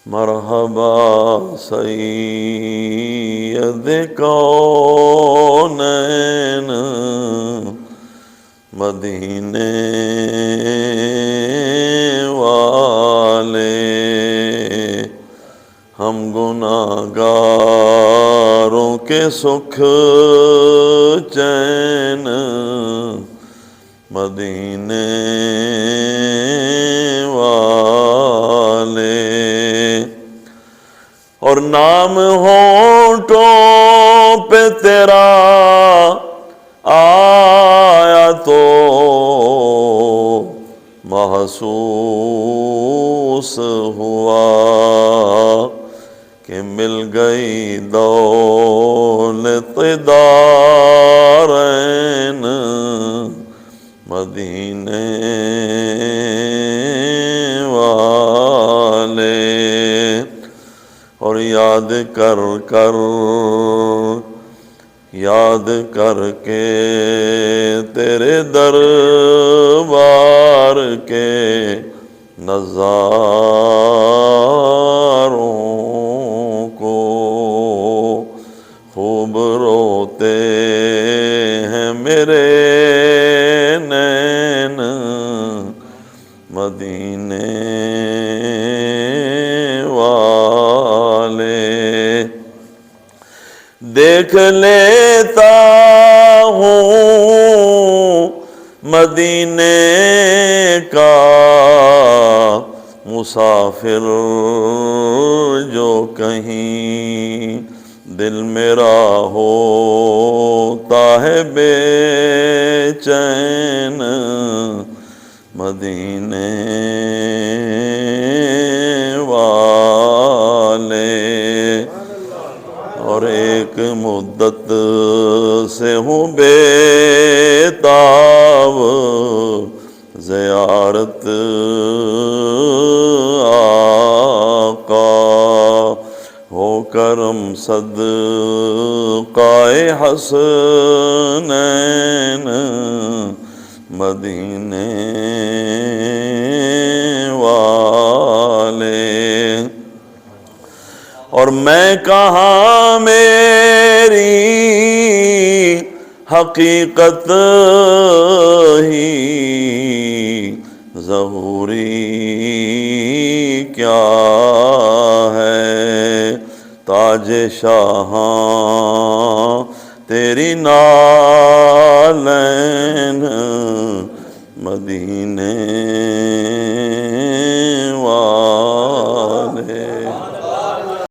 مرحبا سید کونین مدینے والے، ہم گناہگاروں کے سکھ چین مدینے والے، اور نام ہونٹوں پہ تیرا آیا تو محسوس ہوا کہ مل گئی دولت دارین مدینے والے، اور یاد کر کے تیرے دربار کے نظاروں کو خوب روتے ہیں میرے نین مدینے والے، دیکھ لیتا ہوں مدینے کا مسافر جو کہیں دل میرا ہوتا ہے بے چین مدینے والے، اور ایک مدت سے ہوں بے تاب زیارت آقا، ہو کرم صدقہ حسنین مدینے والے، اور میں کہاں میری حقیقت ہی ظہوری کیا ہے، تاج شاہاں تیری نالین مدینے